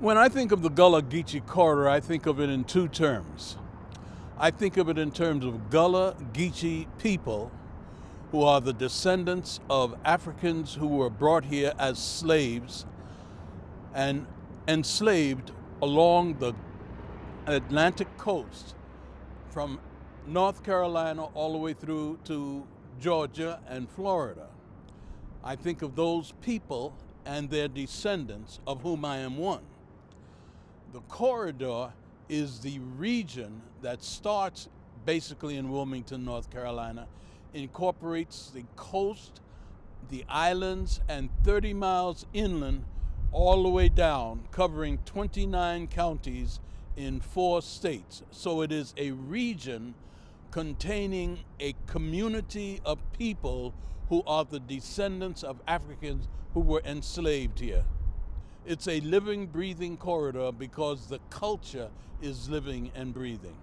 When I think of the Gullah Geechee corridor, I think of it in two terms. I think of it in terms of Gullah Geechee people who are the descendants of Africans who were brought here as slaves and enslaved along the Atlantic coast from North Carolina all the way through to Georgia and Florida. I think of those people and their descendants, of whom I am one. The corridor is the region that starts basically in Wilmington, North Carolina, incorporates the coast, the islands, and 30 miles inland all the way down, covering 29 counties in 4 states. So it is a region containing a community of people who are the descendants of Africans who were enslaved here. It's a living, breathing corridor because the culture is living and breathing.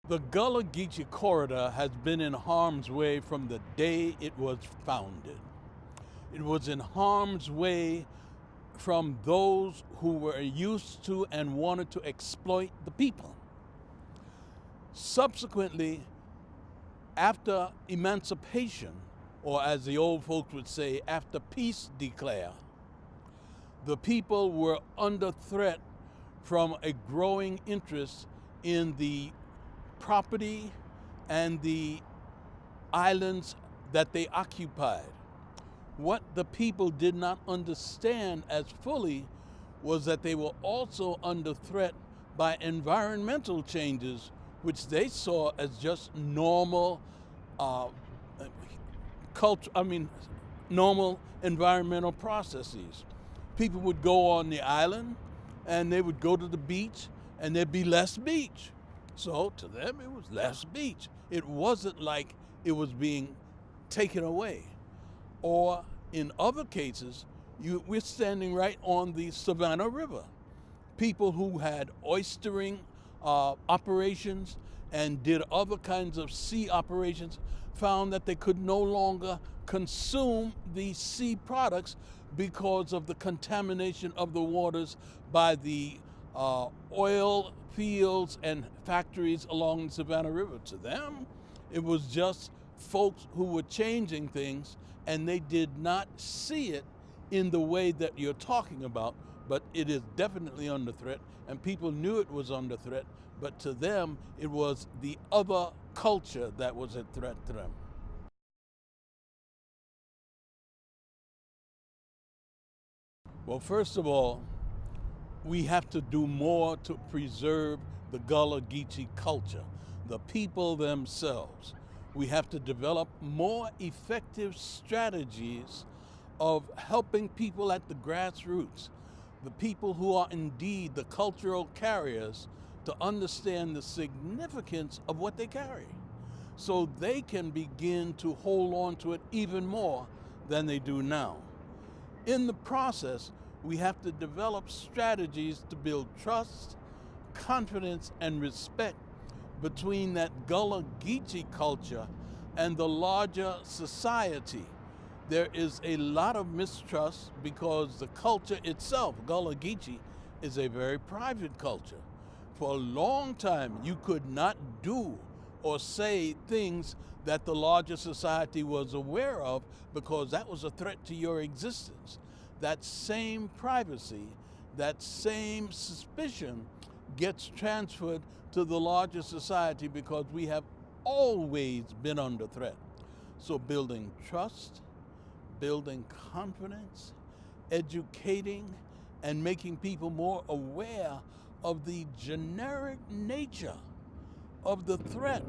The Gullah Geechee corridor has been in harm's way from the day it was founded. It was in harm's way from those who were used to and wanted to exploit the people. Subsequently, after emancipation, or as the old folks would say, after peace declare, the people were under threat from a growing interest in the property and the islands that they occupied. What the people did not understand as fully was that they were also under threat by environmental changes, which they saw as just normal normal environmental processes. People would go on the island and they would go to the beach and there'd be less beach. So to them it was less beach. It wasn't like it was being taken away. Or in other cases, we're standing right on the Savannah River. People who had oystering operations and did other kinds of sea operations found that they could no longer consume the sea products because of the contamination of the waters by the oil fields and factories along the Savannah River. To them, it was just folks who were changing things, and they did not see it in the way that you're talking about, but it is definitely under threat, and people knew it was under threat, but to them, it was the other culture that was a threat to them. Well, first of all, we have to do more to preserve the Gullah Geechee culture, the people themselves. We have to develop more effective strategies of helping people at the grassroots, the people who are indeed the cultural carriers, to understand the significance of what they carry, so they can begin to hold on to it even more than they do now. In the process, we have to develop strategies to build trust, confidence, and respect between that Gullah Geechee culture and the larger society. There is a lot of mistrust because the culture itself, Gullah Geechee, is a very private culture. For a long time, you could not do or say things that the larger society was aware of because that was a threat to your existence. That same privacy, that same suspicion gets transferred to the larger society because we have always been under threat. So building trust, building confidence, educating, and making people more aware of the generic nature of the threat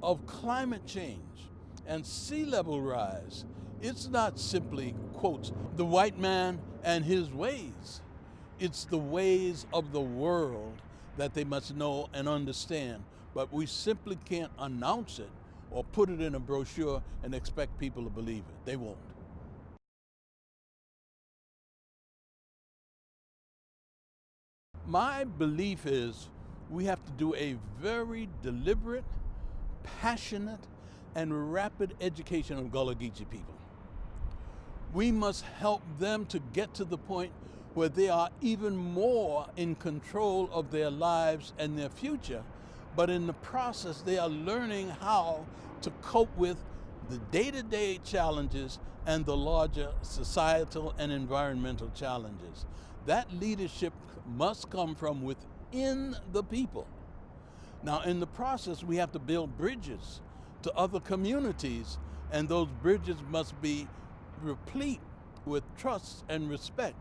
of climate change and sea level rise. It's not simply, quotes, the white man and his ways. It's the ways of the world that they must know and understand. But we simply can't announce it or put it in a brochure and expect people to believe it. They won't. My belief is we have to do a very deliberate, passionate, and rapid education of Gullah Geechee people. We must help them to get to the point where they are even more in control of their lives and their future, but in the process they are learning how to cope with the day-to-day challenges and the larger societal and environmental challenges. That leadership must come from within the people. Now, in the process, we have to build bridges to other communities, and those bridges must be replete with trust and respect.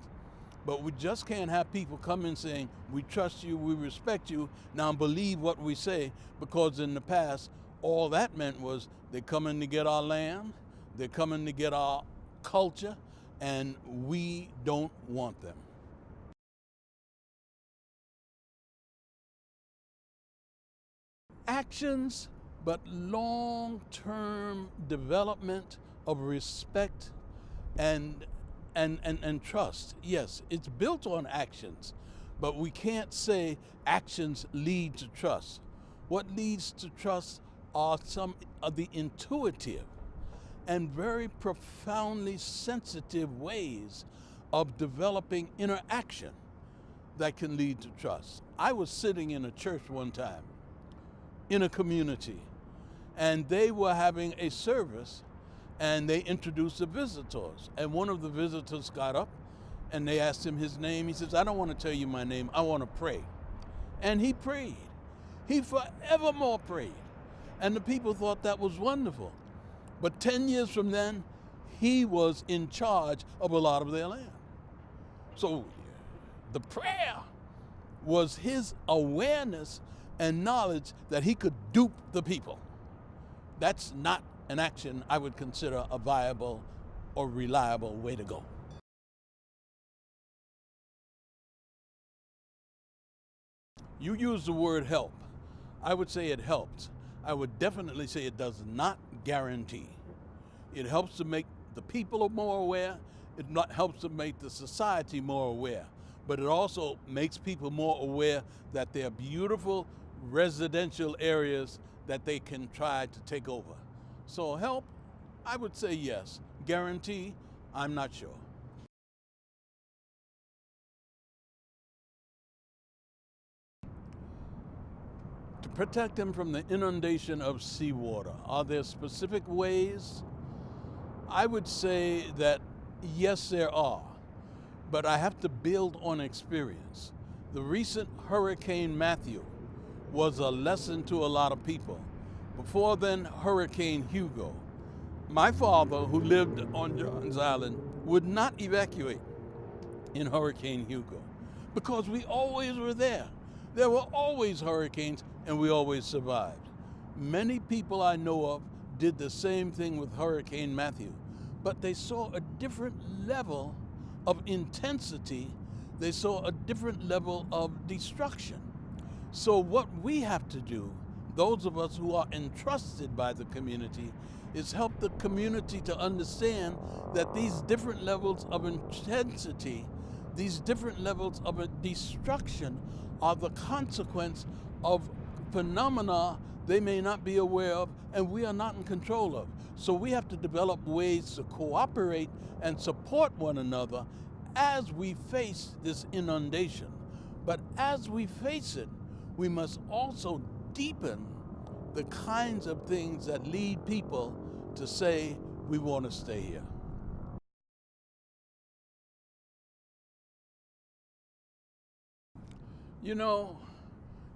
But we just can't have people come in saying, we trust you, we respect you, now believe what we say, because in the past, all that meant was they're coming to get our land, they're coming to get our culture, and we don't want them. Actions, but long-term development of respect and trust. Yes, it's built on actions, but we can't say actions lead to trust. What leads to trust are some of the intuitive and very profoundly sensitive ways of developing interaction that can lead to trust. I was sitting in a church one time, in a community, and they were having a service, and they introduced the visitors, and one of the visitors got up and they asked him his name. He says, I don't want to tell you my name, I want to pray. And he prayed. He forevermore prayed. And the people thought that was wonderful. But 10 years from then, he was in charge of a lot of their land. So the prayer was his awareness and knowledge that he could dupe the people. That's not an action I would consider a viable or reliable way to go. You use the word help. I would say it helps. I would definitely say it does not guarantee. It helps to make the people more aware. It helps to make the society more aware. But it also makes people more aware that there are beautiful residential areas that they can try to take over. So help, I would say yes. Guarantee, I'm not sure. To protect them from the inundation of seawater, are there specific ways? I would say that yes, there are, but I have to build on experience. The recent Hurricane Matthew was a lesson to a lot of people. Before then, Hurricane Hugo. My father, who lived on John's Island, would not evacuate in Hurricane Hugo because we always were there. There were always hurricanes and we always survived. Many people I know of did the same thing with Hurricane Matthew, but they saw a different level of intensity. They saw a different level of destruction. So what we have to do, those of us who are entrusted by the community, is help the community to understand that these different levels of intensity, these different levels of destruction are the consequence of phenomena they may not be aware of and we are not in control of. So we have to develop ways to cooperate and support one another as we face this inundation. But as we face it, we must also deepen the kinds of things that lead people to say, we want to stay here. You know,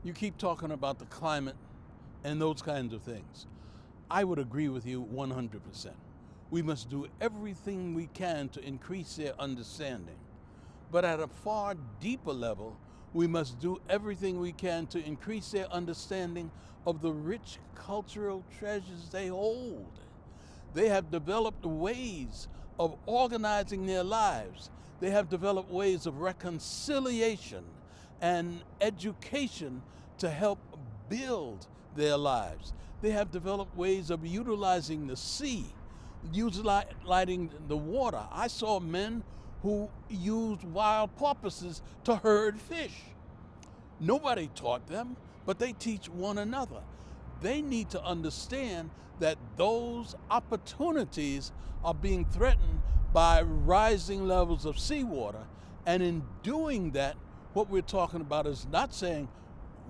you keep talking about the climate and those kinds of things. I would agree with you 100%. We must do everything we can to increase their understanding. But at a far deeper level, we must do everything we can to increase their understanding of the rich cultural treasures they hold. They have developed ways of organizing their lives. They have developed ways of reconciliation and education to help build their lives. They have developed ways of utilizing the sea, utilizing the water. I saw men who used wild porpoises to herd fish. Nobody taught them, but they teach one another. They need to understand that those opportunities are being threatened by rising levels of seawater. And in doing that, what we're talking about is not saying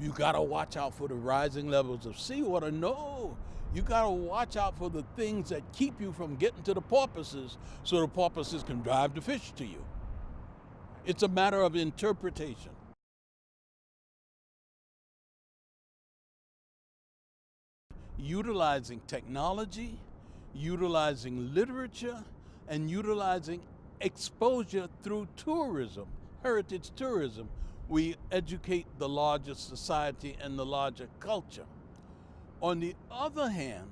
you gotta watch out for the rising levels of seawater. No, you gotta watch out for the things that keep you from getting to the porpoises so the porpoises can drive the fish to you. It's a matter of interpretation. Utilizing technology, utilizing literature, and utilizing exposure through tourism, heritage tourism, we educate the larger society and the larger culture. On the other hand,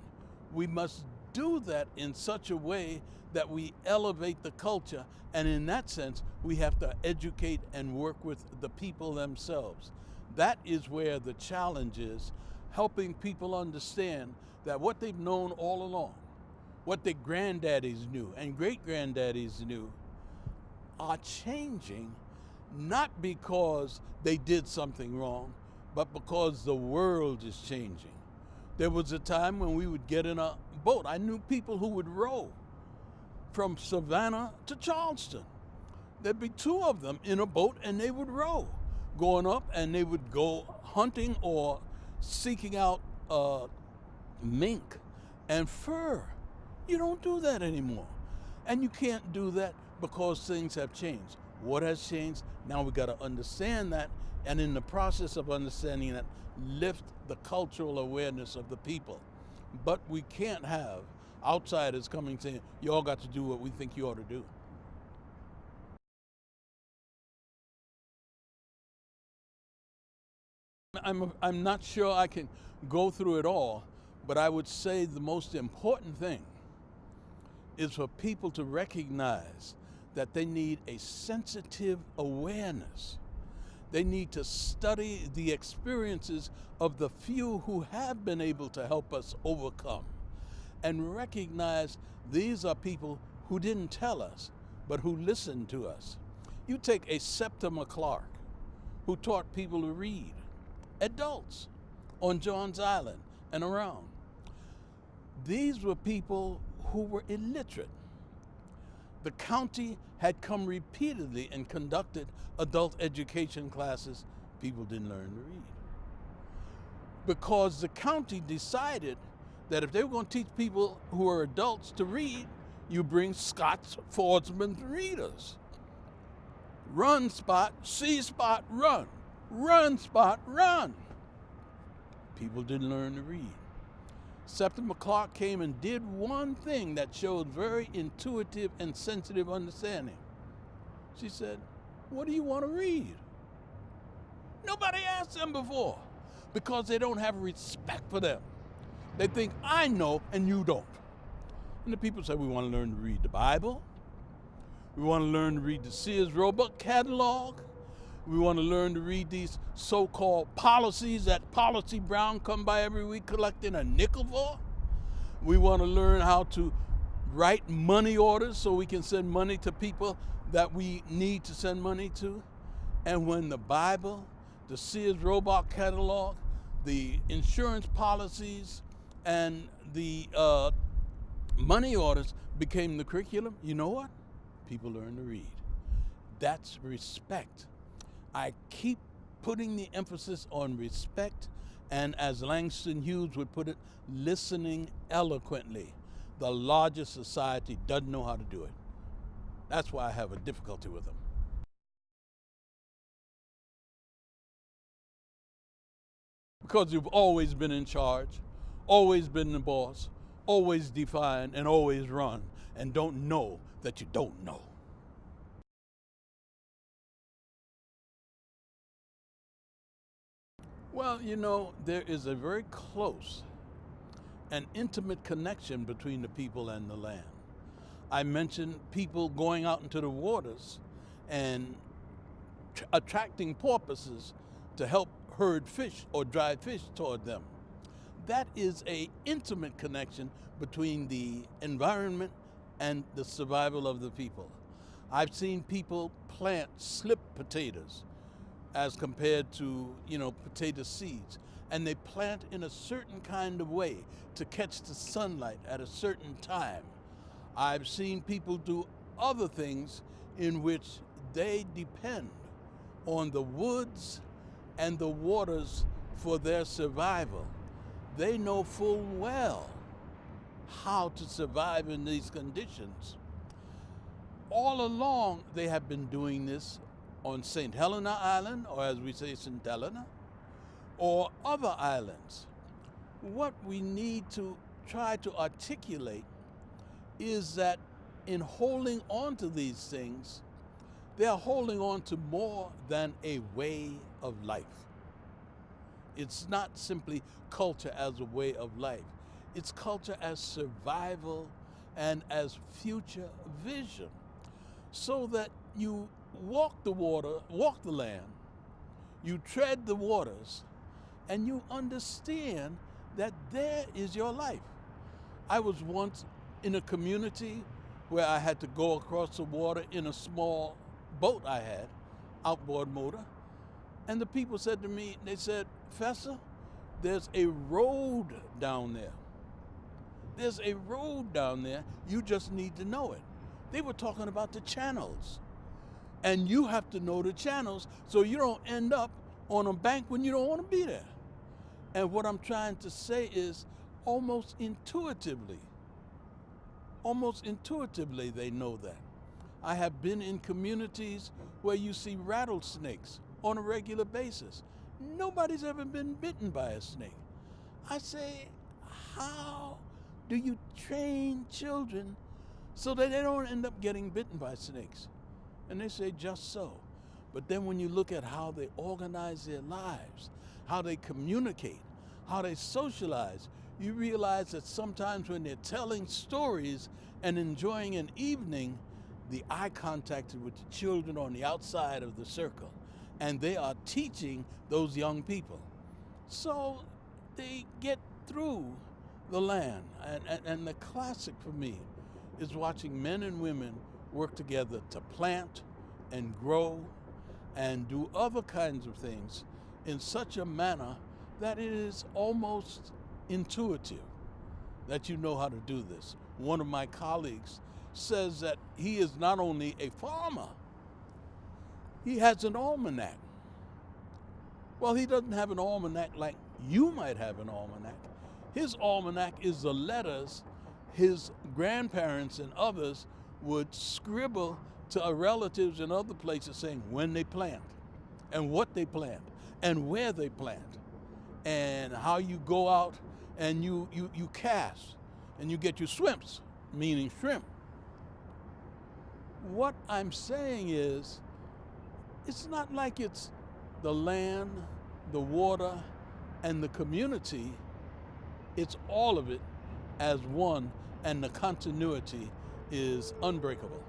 we must do that in such a way that we elevate the culture, and in that sense, we have to educate and work with the people themselves. That is where the challenge is, helping people understand that what they've known all along, what their granddaddies knew and great-granddaddies knew, are changing, not because they did something wrong, but because the world is changing. There was a time when we would get in a boat. I knew people who would row from Savannah to Charleston. There'd be two of them in a boat and they would row, going up, and they would go hunting or seeking out mink and fur. You don't do that anymore. And you can't do that because things have changed. What has changed? Now we got to understand that, and in the process of understanding that, lift the cultural awareness of the people. But we can't have outsiders coming saying, you all got to do what we think you ought to do. I'm not sure I can go through it all, but I would say the most important thing is for people to recognize that they need a sensitive awareness. They need to study the experiences of the few who have been able to help us overcome, and recognize these are people who didn't tell us, but who listened to us. You take a Septima Clark, who taught people to read, adults, on John's Island and around. These were people who were illiterate. The county had come repeatedly and conducted adult education classes. People didn't learn to read. Because the county decided that if they were going to teach people who are adults to read, you bring Scots Fordsman's readers. Run, Spot, see, Spot, run. Run, Spot, run. People didn't learn to read. Septima Clark came and did one thing that showed very intuitive and sensitive understanding. She said, what do you want to read? Nobody asked them before, because they don't have respect for them. They think, I know and you don't. And the people say, we want to learn to read the Bible. We want to learn to read the Sears Roebuck catalog. We want to learn to read these so-called policies that Policy Brown come by every week collecting a nickel for. We want to learn how to write money orders so we can send money to people that we need to send money to. And when the Bible, the Sears Roebuck catalog, the insurance policies, and the money orders became the curriculum, you know what? People learn to read. That's respect. I keep putting the emphasis on respect, and as Langston Hughes would put it, listening eloquently. The larger society doesn't know how to do it. That's why I have a difficulty with them. Because you've always been in charge, always been the boss, always define and always run, and don't know that you don't know. Well, you know, there is a very close and intimate connection between the people and the land. I mentioned people going out into the waters and attracting porpoises to help herd fish or drive fish toward them. That is an intimate connection between the environment and the survival of the people. I've seen people plant slip potatoes as compared to, potato seeds. And they plant in a certain kind of way to catch the sunlight at a certain time. I've seen people do other things in which they depend on the woods and the waters for their survival. They know full well how to survive in these conditions. All along, they have been doing this on St. Helena Island, or as we say, St. Helena, or other islands. What we need to try to articulate is that in holding on to these things, they are holding on to more than a way of life. It's not simply culture as a way of life. It's culture as survival and as future vision, so that you walk the water, walk the land, you tread the waters, and you understand that there is your life. I was once in a community where I had to go across the water in a small boat I had, outboard motor, and the people said to me, they said, "Fessa, there's a road down there. There's a road down there, you just need to know it." They were talking about the channels. And you have to know the channels so you don't end up on a bank when you don't want to be there. And what I'm trying to say is almost intuitively they know that. I have been in communities where you see rattlesnakes on a regular basis. Nobody's ever been bitten by a snake. I say, how do you train children so that they don't end up getting bitten by snakes? And they say, just so. But then when you look at how they organize their lives, how they communicate, how they socialize, you realize that sometimes when they're telling stories and enjoying an evening, the eye contact is with the children on the outside of the circle, and they are teaching those young people. So they get through the land. And the classic for me is watching men and women work together to plant and grow and do other kinds of things in such a manner that it is almost intuitive that you know how to do this. One of my colleagues says that he is not only a farmer, he has an almanac. Well, he doesn't have an almanac like you might have an almanac. His almanac is the letters his grandparents and others would scribble to relatives in other places saying when they plant and what they plant and where they plant and how you go out and you cast and you get your swimps, meaning shrimp. What I'm saying is, it's not like it's the land, the water, and the community. It's all of it as one, and the continuity is unbreakable.